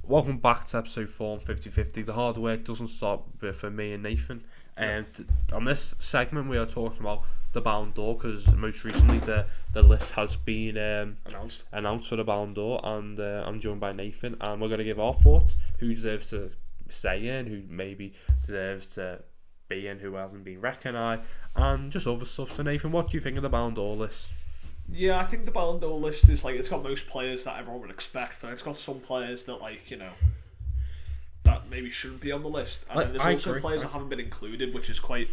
Welcome back to episode 4 and 50-50. The hard work doesn't stop for me and Nathan. And on this segment, we are talking about the Ballon d'Or because most recently the list has been announced for the Ballon d'Or, and I'm joined by Nathan, and we're going to give our thoughts: who deserves to stay in, who maybe deserves to be in, who hasn't been recognised, and just other stuff. So Nathan, what do you think of the Ballon d'Or list? Yeah, I think the Ballon d'Or list is it's got most players that everyone would expect, but it's got some players that that maybe shouldn't be on the list, and then there's also players that haven't been included, which is quite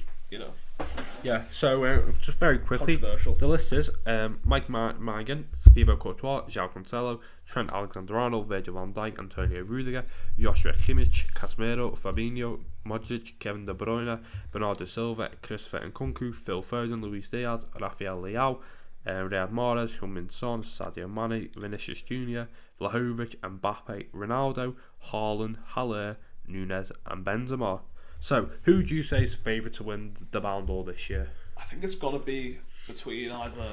Yeah, so just very quickly, controversial. The list is Mike Magan, Thibaut Courtois, João Cancelo, Trent Alexander-Arnold, Virgil van Dijk, Antonio Rudiger, Joshua Kimmich, Casemiro, Fabinho, Modric, Kevin De Bruyne, Bernardo Silva, Christopher Nkunku, Phil Foden, Luis Diaz, Rafael Leao, Riyad Mahrez, Heung-min Son, Sadio Mane, Vinicius Jr., Vlahovic, Mbappe, Ronaldo, Haaland, Haller, Nunez, and Benzema. So, who do you say is favourite to win the Ballon d'Or this year? I think it's got to be between either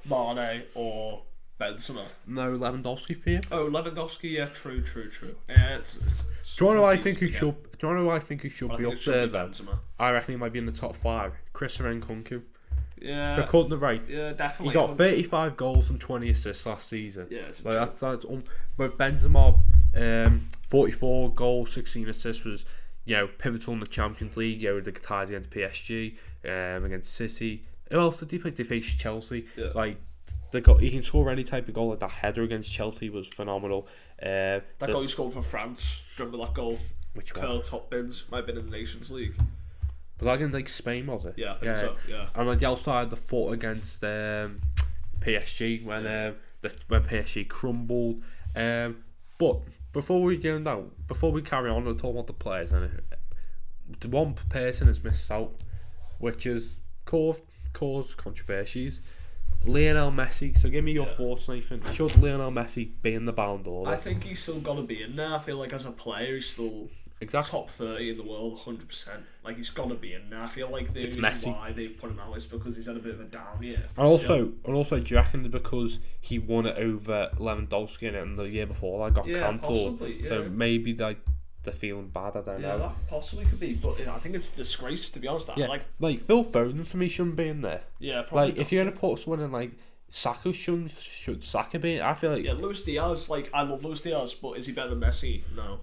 Mane or Benzema. No Lewandowski for you? Oh, Lewandowski, yeah, true. Yeah, Do you want to know I think who should? Do you want to know I think who should be up there then? Benzema. I reckon he might be in the top 5. Christopher Nkunku. Yeah. They're cutting the right. Yeah, definitely. He got 35 goals and 20 assists last season. Yeah, it's that's but Benzema, 44 goals, 16 assists was pivotal in the Champions League. The ties against PSG, against City. Who else did he play? They faced Chelsea. Yeah. He can score any type of goal. That header against Chelsea was phenomenal. That goal he scored for France. Remember that goal? Which one? Curl top bins. Might have been in the Nations League. Was that against Spain, was it? Yeah, I think so. Yeah. And the outside the foot against PSG when PSG crumbled. But before we carry on and talk about the players, the one person has missed out, which is caused controversies. Lionel Messi. So give me your thoughts, Nathan. Should Lionel Messi be in the Ballon d'Or? I think he's still got to be in there. I feel like as a player, he's still top 30 in the world, 100%. He's got to be in there. I feel like the reason why they've put him out is because he's had a bit of a down year. And also, do you reckon because he won it over Lewandowski and the year before that got cancelled? Possibly, yeah. So maybe they're feeling bad. I don't know. That possibly could be, but I think it's a disgrace, to be honest. Like Phil Foden for me shouldn't be in there. Yeah, probably. If you're gonna put someone in Saka, should Saka be in? I feel like Luis Diaz. I love Luis Diaz, but is he better than Messi? No.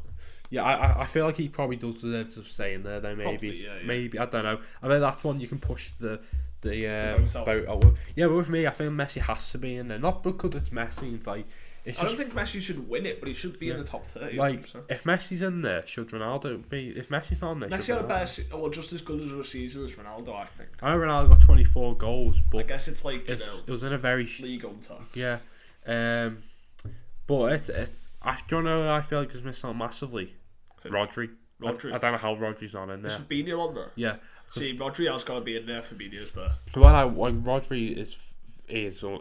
Yeah, I feel like he probably does deserve to stay in there though. Maybe, maybe I don't know. I mean that's one you can push the boat out. Yeah, but with me, I think Messi has to be in there. Not because it's Messi. I don't think Messi should win it, but he should be in the top 30. If Messi's in there, should Ronaldo be? If Messi's not in there, Messi had a better, just as good as a season as Ronaldo, I think. I know Ronaldo got 24 goals, but I guess it's it was in a very league on top. Yeah, but I feel like it's missed out massively. Rodri. I don't know how Rodri's not in there. Is Fabinho on there? Yeah. See, Rodri has got to be in there. Fabinho's there. Rodri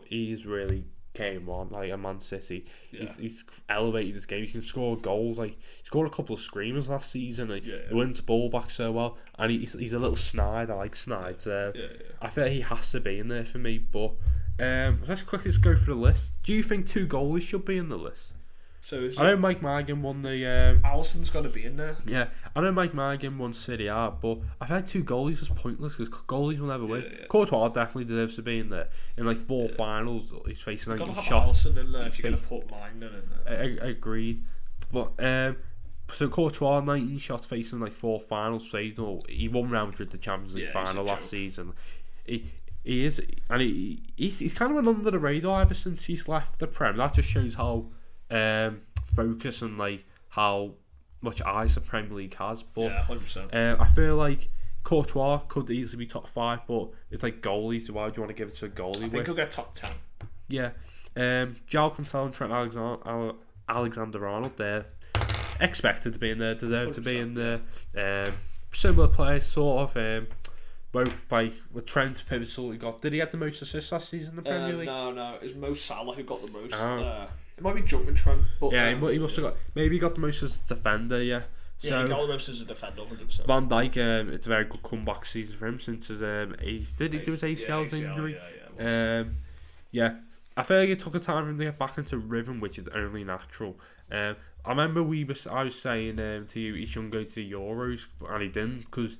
he's really came on at Man City. Yeah. He's elevated his game. He can score goals. He scored a couple of screamers last season. He wins the ball back so well, and he's a little snide. I like snide. I feel like he has to be in there for me. But let's quickly just go through the list. Do you think 2 goalies should be in the list? So I know Mike Magan won the. Alisson's got to be in there. Yeah, I know Mike Magan won Serie A, but I've had 2 goalies is pointless because goalies will never win. Yeah. Courtois definitely deserves to be in there. In 4 finals, he's facing You've got to have shots. Alisson in there if you're going to put Magnan in there. I agreed, but so Courtois 19 shots facing 4 finals. He won Real Madrid the Champions League final last season. He is, and he's kind of went under the radar ever since he's left the Prem. That just shows how. Focus and how much eyes the Premier League has, but 100%. I feel like Courtois could easily be top 5, but it's goalies. So why do you want to give it to a goalie? I think he'll get top 10. Yeah, João Cancelo and Trent Alexander-Arnold, they're expected to be in there, deserve 100%. To be in there. Similar players, sort of. Both with Trent pivotal. Did he have the most assists last season in the Premier League? No, it was Mo Salah who got the most. It might be jumping Trent, but he must have got. Maybe he got the most as a defender. Yeah. So, he got the most as a defender, 100%. Van Dijk, it's a very good comeback season for him since his did he do his ACL injury? I feel like it took a time for him to get back into rhythm, which is only natural. I remember I was saying to you he shouldn't go to the Euros, and he didn't because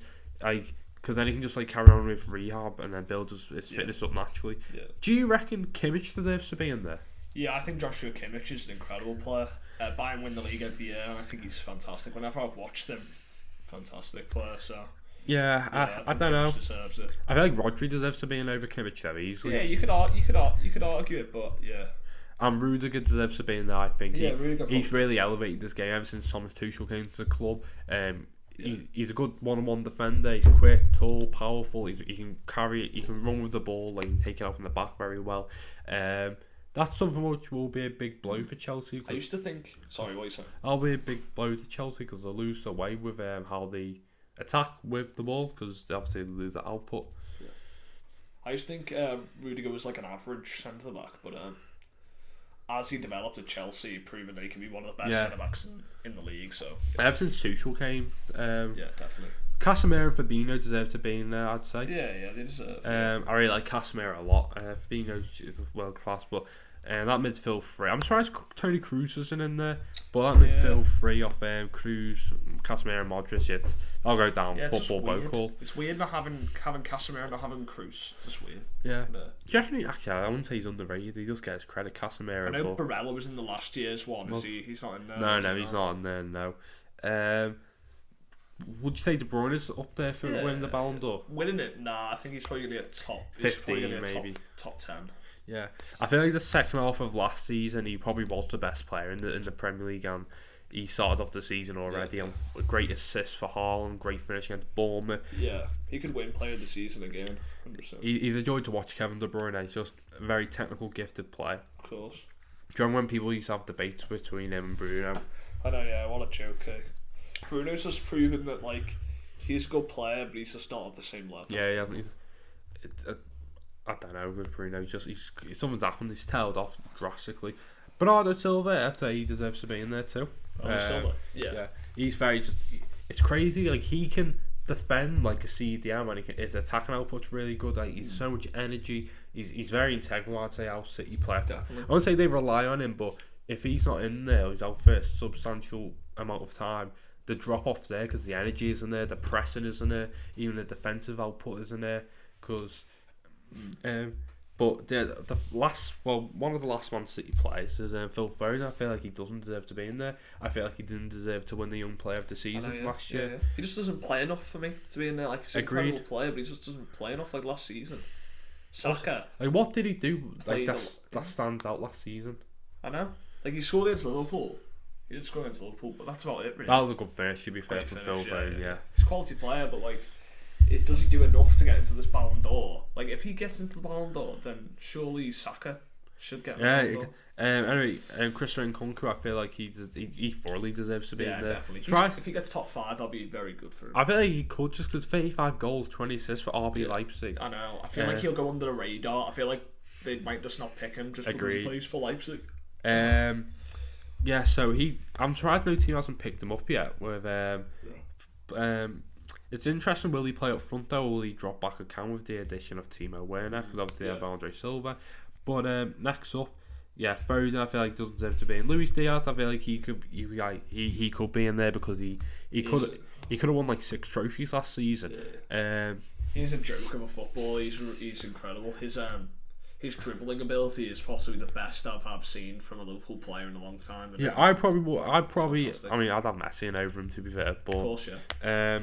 then he can just like carry on with rehab and then build his fitness up naturally. Yeah. Do you reckon Kimmich deserves to be in there? Yeah, I think Joshua Kimmich is an incredible player. Bayern win the league every year, and I think he's fantastic. Whenever I've watched him, fantastic player. So yeah, I don't know. Deserves it. I feel like Rodri deserves to be in over Kimmich very easily. Yeah, you could argue it, but yeah. And Rudiger deserves to be in there. I think he's really elevated this game ever since Thomas Tuchel came to the club. He's a good one-on-one defender. He's quick, tall, powerful. He can carry it. He can run with the ball. Like, he can take it out from the back very well. That's something which will be a big blow for Chelsea. I used to think. Sorry, what are you saying? That'll be a big blow to Chelsea because they'll lose their way with how they attack with the ball because they obviously lose the output. Yeah. I used to think Rudiger was like an average centre back, but as he developed at Chelsea, proven that he can be one of the best centre backs in the league. So ever since Tuchel came, yeah, definitely. Casemiro and Fabinho deserve to be in there, I'd say. Yeah, they deserve. I really like Casemiro a lot. Fabinho's world class, but that midfield three. I'm surprised Toni Kroos isn't in there, but that midfield three of Kroos, Casemiro, and Modric, that'll go down football vocal. It's weird not having Casemiro, not having Kroos. It's just weird. Yeah. Do you reckon actually? I wouldn't say he's underrated. He just gets credit. Casemiro. I know Barella was in the last year's one. Is he? He's not in there. No, he's not in there. No. Would you say De Bruyne is up there for winning the Ballon d'Or? Winning it? Nah, I think he's probably going to be a top 15, maybe. Top 10. Yeah, I feel like the second half of last season, he probably was the best player in the Premier League, and he started off the season already on a great assist for Haaland, great finish against Bournemouth. Yeah, he could win Player of the Season again. 100%. He's a joy to watch. Kevin De Bruyne, he's just a very technical, gifted player. Of course. Do you remember when people used to have debates between him and Bruno? I know, yeah, what a joke. Bruno's just proven that like he's a good player, but he's just not at the same level. Yeah, I don't know with Bruno. Something's happened. He's tailed off drastically. Bernardo Silva, I'd say he deserves to be in there too. Silva, yeah. He's very it's crazy. Like he can defend like a CDM, and his attacking output's really good. Like he's so much energy. He's very integral. I'd say our City player. Definitely. I wouldn't say they rely on him, but if he's not in there, he's out for a substantial amount of time. The drop off there because the energy isn't there, the pressing isn't there, even the defensive output isn't there. Because, but one of the last Man City players is Phil Foden. I feel like he doesn't deserve to be in there. I feel like he didn't deserve to win the Young Player of the Season last year. Yeah. He just doesn't play enough for me to be in there. Like he's an incredible player, but he just doesn't play enough like last season. Saka. Like what did he do? Like that stands out last season. I know. Like he scored against Liverpool. He did score against Liverpool, but that's about it, really. That was a good finish, to be fair, for Phil Foden, yeah. He's a quality player, but, like, does he do enough to get into this Ballon d'Or? Like, if he gets into the Ballon d'Or, then surely Saka should get the Ballon d'Or. Anyway, Christian Nkunku, I feel like he thoroughly deserves to be in there. Definitely. If he gets top 5, that'll be very good for him. I feel like he could, just because 35 goals, 20 assists for RB Leipzig. I know. I feel like he'll go under the radar. I feel like they might just not pick him just because he plays for Leipzig. Yeah, so I'm surprised no team hasn't picked him up yet. With it's interesting. Will he play up front though, or will he drop back a cam with the addition of Timo Werner? Because obviously they have Andre Silva. But next up, Foden I feel like doesn't deserve to be in. Luis Diaz I feel like he could be in there because he could have won like 6 trophies last season. He's a joke of a footballer. He's incredible. His dribbling ability is possibly the best I've seen from a Liverpool player in a long time. I'd probably. I mean, I'd have Messi in over him to be fair, but of course, yeah.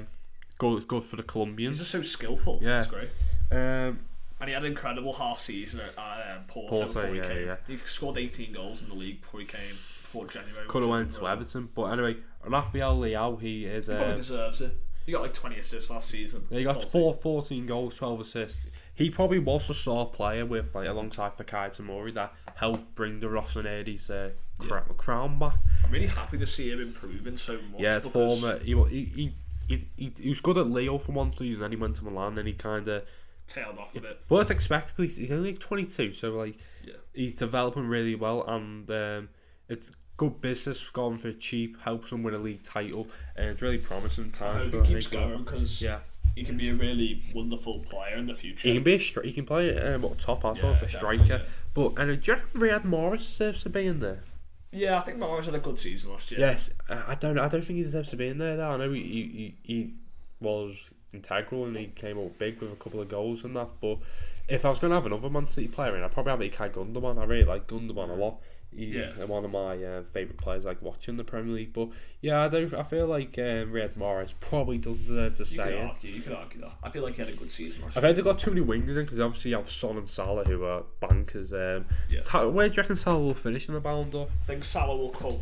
Good for the Colombians. He's just so skillful. Yeah, it's great. And he had an incredible half season at Porto before he came. He scored 18 goals in the league before January. Could have went to Everton, but anyway, Rafael Leao, he probably deserves it. He got like 20 assists last season. Yeah, he got 14 goals, 12 assists. He probably was a star player with alongside Fikayo Tomori that helped bring the Rossoneri's crown back. I'm really happy to see him improving so much. Yeah, it's former. He was good at Lille for one season, then he went to Milan, and he kind of tailed off a bit. But it's expected. He's only like 22, so he's developing really well, and it's good business. Got him for cheap, helps him win a league title, and it's really promising times. I hope he keeps going because he can be a really wonderful player in the future. He can play top as well as a striker. But do you reckon Riyad Mahrez deserves to be in there? Yeah, I think Mahrez had a good season last year. Yes, I don't think he deserves to be in there though. I know he was integral and he came out big with a couple of goals and that, but if I was going to have another Man City player in, I'd probably have Ilkay Gundogan. I really like Gundogan a lot. He's one of my favourite players, like watching the Premier League. But yeah, I feel like Riyad Mahrez probably doesn't deserve to stay in. You could argue that. I feel like he had a good season last I've year. heard they got too many wingers in because obviously you have Son and Salah who are bankers. Where do you reckon Salah will finish in the Ballon d'Or? I think Salah will come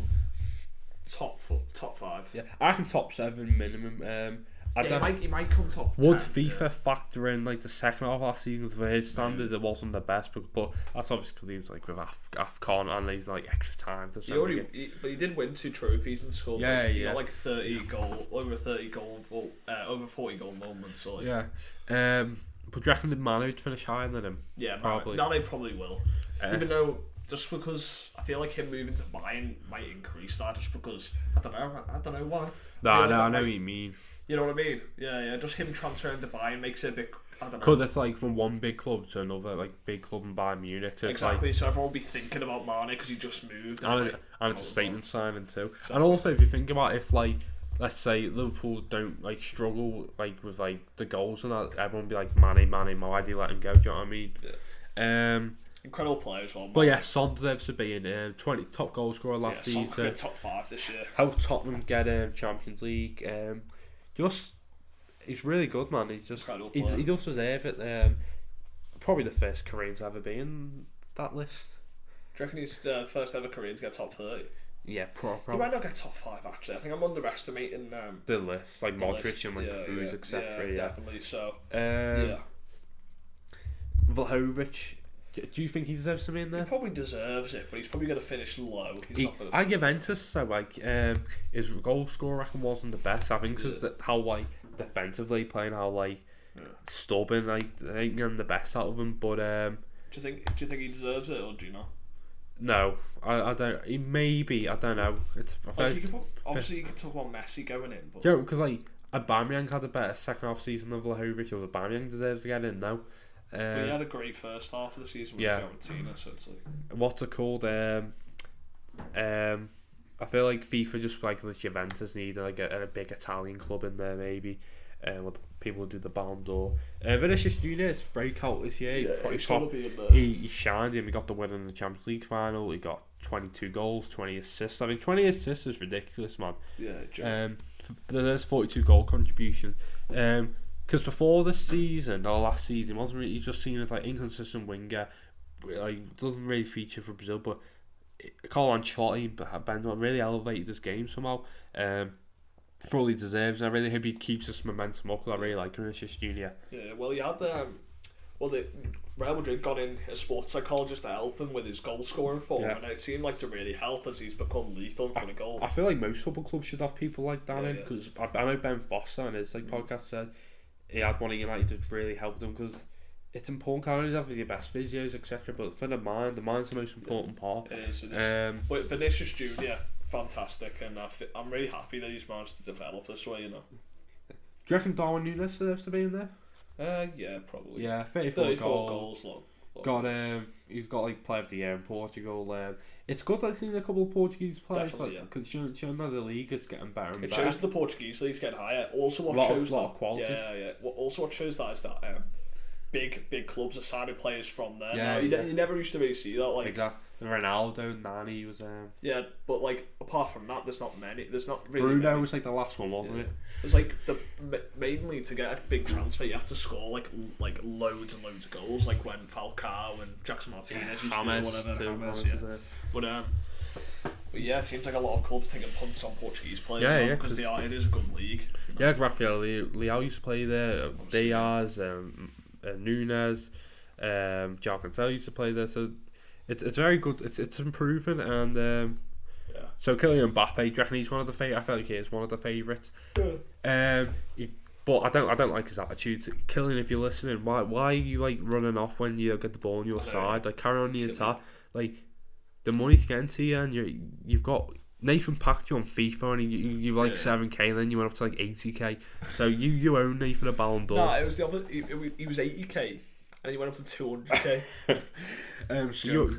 top 5. Yeah, I reckon top 7 minimum. He might come top 10. Would FIFA factor in like the second half of last season for his standards? It wasn't the best, but that's obviously because he was like with AFCON and he's like extra time to but he did win 2 trophies and scored. He got like over 40 goal moments. So but do you reckon did Mane finish higher than him? Yeah, probably. Mane probably will. Even though, just because I feel like him moving to Bayern might increase that, just because I don't know why. I know what you mean. You know what I mean? Yeah. Just him transferring to Bayern makes it a bit. I don't know. Because it's like from one big club to another like big club in Bayern Munich. So exactly. So everyone will be thinking about Mane because he just moved. And it's a statement signing too. Exactly. And also, if you think about if like, let's say Liverpool don't like struggle like with like the goals and that, everyone will be like Mane, why do you let him go? Do you know what I mean? Yeah. Incredible player as well. But yeah, Son deserves to be in 20 top goal scorer last season. Son could be top 5 this year. How Tottenham get Champions League. He's really good, man. He does deserve it. Probably the first Korean to ever be in that list. Do you reckon he's the first ever Korean to get top 30? Yeah, probably. He might not get top 5 actually. I think I'm underestimating the list, like Modric and like Cruz, etc. Yeah, definitely. So Vlahovic. Do you think he deserves to be in there? He probably deserves it, but he's probably going to finish low. At Juventus, so like his goal score reckon wasn't the best. I think because how like defensively playing, how like stubborn, like I ain't getting the best out of him. But do you think he deserves it, or do you not? No, I don't. He maybe, I don't know. Obviously you could talk about Messi going in, but because like Aubameyang had a better second half season than Vlahovic. Or Aubameyang deserves to get in now. But he had a great first half of the season with Fiorentina, so it's like what's it called? I feel like FIFA just like the Juventus need like a big Italian club in there maybe. What people do the Ballon d'Or. Vinicius Junior's breakout this year. He shined him. He got the win in the Champions League final. He got 22 goals, 20 assists. I mean, 20 assists is ridiculous, man. Yeah. There's 42 goal contribution. Because before this season or last season, he wasn't really just seen as like inconsistent winger. Like doesn't really feature for Brazil, but Carlo Ancelotti Benzema really elevated his game somehow. For all he deserves, and I really hope he keeps this momentum up. I really like Vinicius Junior. Yeah, well, he had the Real Madrid got in a sports psychologist to help him with his goal scoring form, and it seemed like to really help as he's become lethal in front of goal. I feel like most football clubs should have people like that in, because I know Ben Foster and his podcast said he had one of United that really helped him, because it's important. Can't only have your best physios, etc., but for the mind's the most important part. It is. But Vinicius Junior, fantastic, and I'm really happy that he's managed to develop this way. You know. Do you reckon Darwin Núñez deserves to be in there? Yeah, probably. Yeah, 34 goals. You've got like player of the year in Portugal. It's good that I've seen a couple of Portuguese players. Because showing that the league is getting better and better. It shows the Portuguese league's getting higher. Also, what shows that quality. Yeah. Also, what shows that is that big clubs are signing players from there. Yeah, you never used to really see that. Like exactly. Ronaldo, Nani was. Yeah, but like apart from that, there's not many. There's not really. Bruno many. Was like the last one, wasn't it? It's like mainly to get a big transfer, you have to score like loads and loads of goals, like when Falcao and Jackson Martinez used to do whatever. But yeah, it seems like a lot of clubs taking punts on Portuguese players because it is a good league. You know? Yeah, Rafael Leao used to play there. Diaz, Núñez, João Cancelo used to play there. So it's very good. It's improving, and so Kylian Mbappe, do you reckon he's one of the favourites? I feel like he is one of the favourites. But I don't like his attitude. Kylian, if you're listening, why are you like running off when you get the ball on your side? Like carry on the attack. Like the money's getting to you, and you've got Nathan packed you on FIFA, and you like 7k, and then you went up to like 80k. So you own Nathan a Ballon d'Or. No, it was the other. He was 80k. and he went up to 200k. So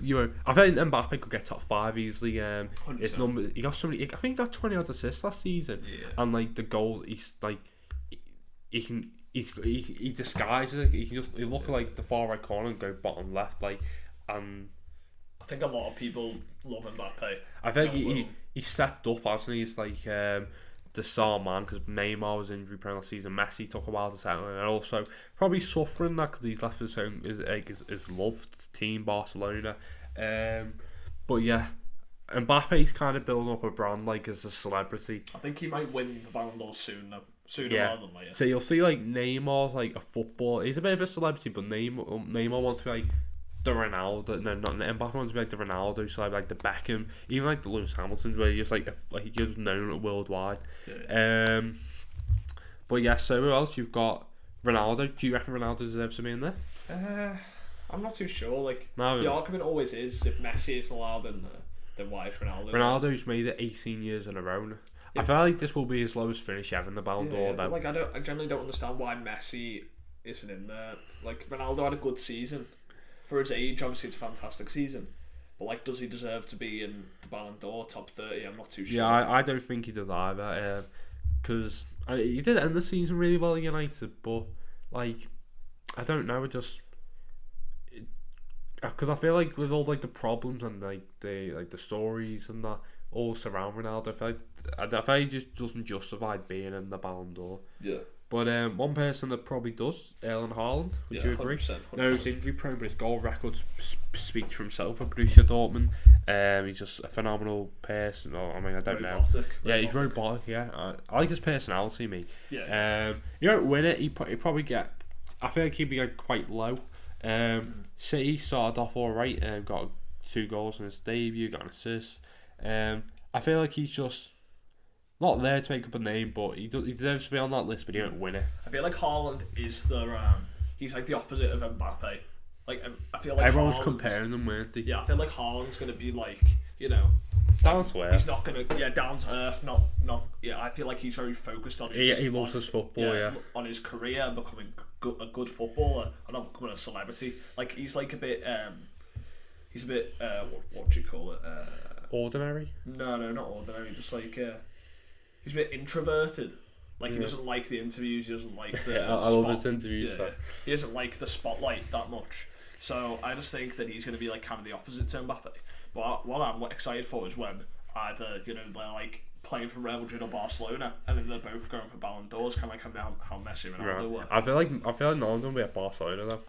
I think Mbappe could get top 5 easily. His 100%. number, he got so many. I think he got 20 odd assists last season, and like the goal, he's like, he disguises it. He look like the far right corner and go bottom left, like, and I think a lot of people love Mbappe. I think he stepped up, hasn't he? It's like the star man, because Neymar was injury prone last season. Messi took a while to settle in, and also probably suffering that because he's left his home, his loved team Barcelona. But yeah, Mbappe's kind of building up a brand like as a celebrity. I think he might win the Ballon d'Or soon though. Sooner rather than later. So you'll see like Neymar, like a football. He's a bit of a celebrity, but Neymar wants to be like the Ronaldo. No, not Mbappe wants to be like the Ronaldo, so like the Beckham, even like the Lewis Hamiltons, where he's just like he just known worldwide. Yeah. But yeah, so who else? You've got Ronaldo. Do you reckon Ronaldo deserves to be in there? I'm not too sure. Like the No. argument always is, if Messi isn't allowed, then why is Ronaldo? Ronaldo's made it 18 years in a row. I feel like this will be his lowest finish ever in the Ballon d'Or. But like I generally don't understand why Messi isn't in there. Like Ronaldo had a good season for his age. Obviously, it's a fantastic season. But like, does he deserve to be in the Ballon d'Or top 30? I'm not too sure. Yeah, I don't think he does either. Because he did end the season really well at United, but like, I don't know. Because I feel like with all like the problems and like the stories and that all surround Ronaldo, I feel like he just doesn't justify being in the Ballon d'Or. Yeah. But one person that probably does, Erling Haaland, would you agree? 100%. No, he's injury prone, but his goal record speaks for himself at Borussia Dortmund. He's just a phenomenal person. I mean, I don't know. Yeah, he's robotic. Yeah, I like his personality, mate. Yeah. You don't win it, he probably get. I feel like he'd be like quite low. City started off all right and got 2 goals in his debut, got an assist. I feel like he's just not there to make up a name, but he deserves to be on that list, but he don't win it. I feel like Haaland is he's like the opposite of Mbappe. Like I feel like everyone's comparing them, weren't they? Yeah, I feel like Haaland's gonna be like, down to earth. He's not gonna down to earth. Not I feel like he's very focused on his. He loves his football. On his career and becoming a good footballer and not becoming a celebrity. Like he's like a bit. He's a bit. What do you call it? Ordinary? No, not ordinary. Just like he's a bit introverted. Like he doesn't like the interviews. He doesn't like the. I love his interviews. Yeah. He doesn't like the spotlight that much. So I just think that he's going to be like kind of the opposite to Mbappe. But what I'm excited for is when either they're like playing for Real Madrid or Barcelona, and then they're both going for Ballon d'Ors, kind of like how Messi and Ronaldo were. I feel like none of them will be at Barcelona though.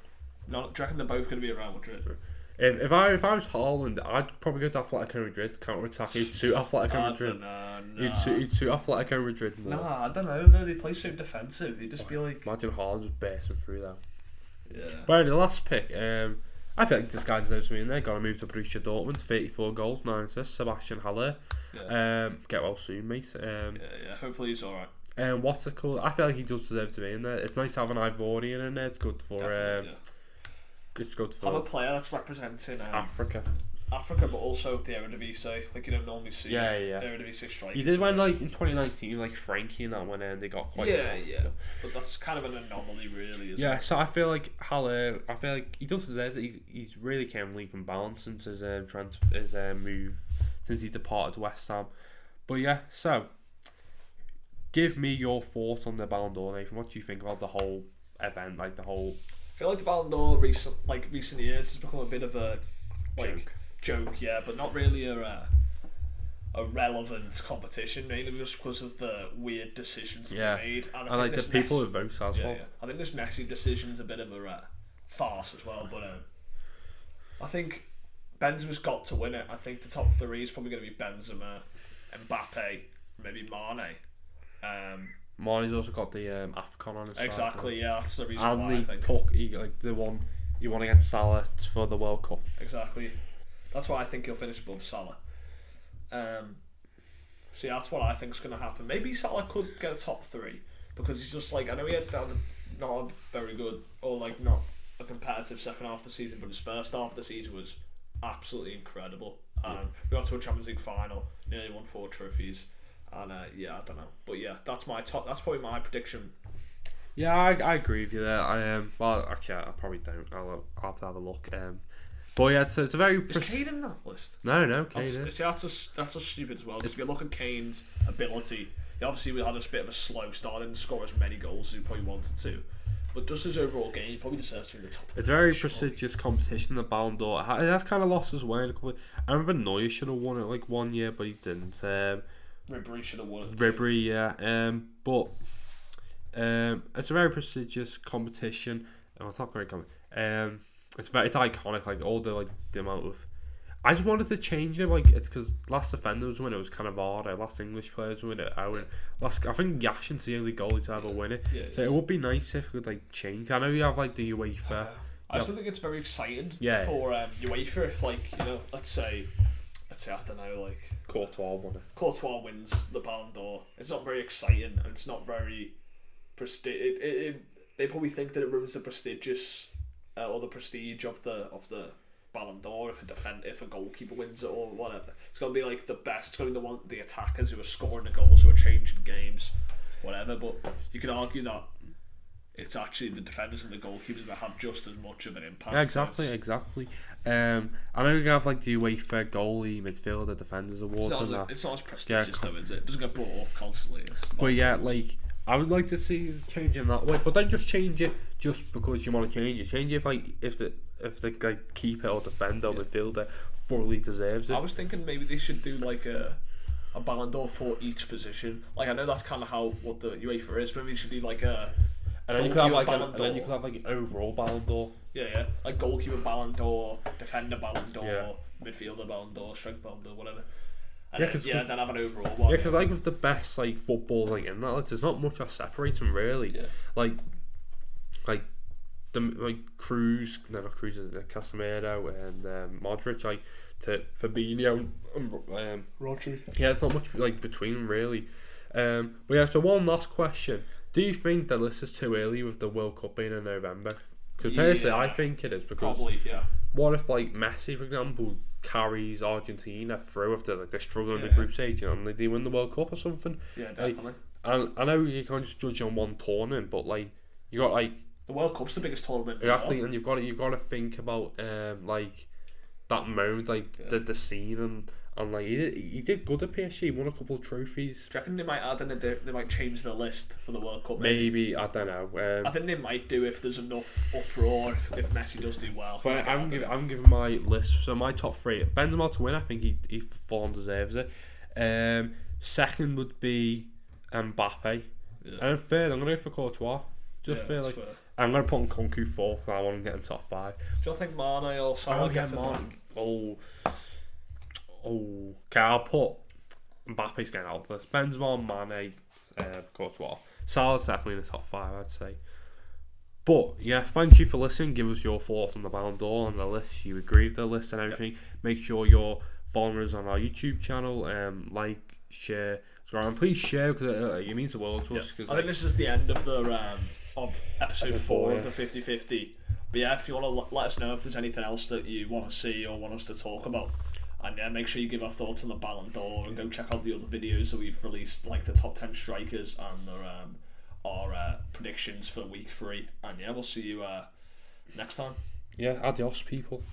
No, do you reckon they're both going to be at Real Madrid? If I was Haaland, I'd probably go to Atletico Madrid. Counter attack, he'd suit Atletico Madrid. He'd suit Atletico Madrid more. Nah, I don't know. Though they play so defensive, he'd just be like. Imagine Haaland just bursting through that. Yeah. But the last pick, I feel like this guy deserves to be in there. Got to move to Borussia Dortmund. 34 goals, 9 assists. Sebastian Haller. Yeah. Get well soon, mate. Yeah. Hopefully he's alright. What's it called? I feel like he does deserve to be in there. It's nice to have an Ivorian in there. It's good for. It's good for. Have a player that's representing Africa, but also the Eredivisie. Like you don't normally see. Eredivisie strikers. You did when like in 2019, like Frankie and that one, and they got quite. Yeah. But that's kind of an anomaly, really. Isn't it? So I feel like Haller. I feel like he does deserve it. He's really came leap and bounds since his move, since he departed West Ham. But yeah, so give me your thoughts on the Ballon d'Or, Nathan. What do you think about the whole event, like the whole? I feel like the Ballon d'Or recent years has become a bit of a joke, but not really a relevant competition, mainly just because of the weird decisions they made. And like the people who vote as well. Yeah. I think this Messi decision's a bit of a farce as well, but I think Benzema's got to win it. I think the top 3 is probably going to be Benzema, Mbappe, maybe Mane. Mane's also got the AFCON on his side. Exactly, yeah, that's the reason why I think. He won against Salah for the World Cup. Exactly. That's why I think he'll finish above Salah. So yeah, that's what I think is going to happen. Maybe Salah could get a top 3 because he's just like, I know he had not a very good or like not a competitive second half of the season, but his first half of the season was absolutely incredible. We got to a Champions League final, nearly won 4 trophies. And I don't know, but yeah, that's my top. That's probably my prediction Yeah, I agree with you there. Well, actually, I probably don't. I'll have to have a look. But yeah, it's a very. Is Kane in that list? No, Kane. That's a stupid as well. Because if you look at Kane's ability, he obviously had a bit of a slow start and score as many goals as he probably wanted to. But just his overall game, he probably deserves to be in the top. It's a very prestigious competition, the Ballon d'Or. It has kind of lost his way in a couple. I remember Neuer should have won it like one year, but he didn't. Ribéry should have won it. Ribéry, yeah. But it's a very prestigious competition. Oh, it's not very common. It's iconic. Like all the amount of. I just wanted to change it, like it's because last defenders win it was kind of odd. Last English players win it. I think Yashin's the only goalie to ever win it. Yeah, so it would be nice if it could like change. I know you have like the UEFA. I still think it's very exciting for UEFA if let's say I don't know, like Courtois wins the Ballon d'Or. It's not very exciting and it's not very they probably think that it ruins the prestigious or the prestige of the Ballon d'Or if a goalkeeper wins it or whatever. It's gonna be like the best. It's gonna be the attackers who are scoring the goals, who are changing games, whatever. But you can argue that it's actually the defenders and the goalkeepers that have just as much of an impact. Yeah, exactly. I know you have like the UEFA goalie, midfielder, defenders award. It's not as prestigious though, is it? It doesn't get brought up constantly. But yeah, like I would like to see change in that way, but don't just change it just because you want to change it. Change it if the like keeper or defender or midfielder thoroughly deserves it. I was thinking maybe they should do like a Ballon d'Or for each position. Like I know that's kind of what the UEFA is, but maybe they should do like a. And then you could have like overall Ballon d'Or. Yeah, like goalkeeper Ballon d'Or, defender Ballon d'Or, midfielder Ballon d'Or, striker Ballon d'Or, whatever. And then have an overall one. Yeah, because like with the best like football like in that, there's not much that separates them really. Yeah. Like Casemiro and Modric, like to Fabinho and Rodri. Yeah, it's not much like between them really. But yeah, so one last question. Do you think the list is too early with the World Cup being in November? Because personally, I think it is. Because probably, yeah. What if like Messi, for example, carries Argentina through if they're struggling in the group stage and they win the World Cup or something? Yeah, definitely. And I know you can't just judge on one tournament, but like you got like the World Cup's the biggest tournament. Exactly, and you've got to think about like that moment, like the scene and like he did good at PSG. He won a couple of trophies. Do you reckon they might add in they might change the list for the World Cup? Maybe I don't know. I think they might do if there's enough uproar if Messi does do well. But I'm giving my list. So my top three: Benzema to win. I think he full on deserves it. Second would be Mbappe, and third I'm gonna go for Courtois. Just feel like fair. I'm gonna put Nkunku fourth. So I want to get in top 5. Do you think Mane or Salah gets in that? Okay, I'll put Mbappe's getting out of this. Benzema, Mane, Courtois. Salah's definitely in the top 5, I'd say. But yeah, thank you for listening. Give us your thoughts on the Ballon d'Or and the list. You agree with the list and everything. Make sure you're following us on our YouTube channel. Like, share, subscribe, and please share because it means the world to us. I think this is the end of the of episode 4 of the 50-50. But yeah, if you want to let us know if there's anything else that you want to see or want us to talk about. And yeah, make sure you give our thoughts on the Ballon d'Or and go check out the other videos that we've released, like the top 10 strikers and our predictions for week 3. And yeah, we'll see you next time. Yeah, adios, people.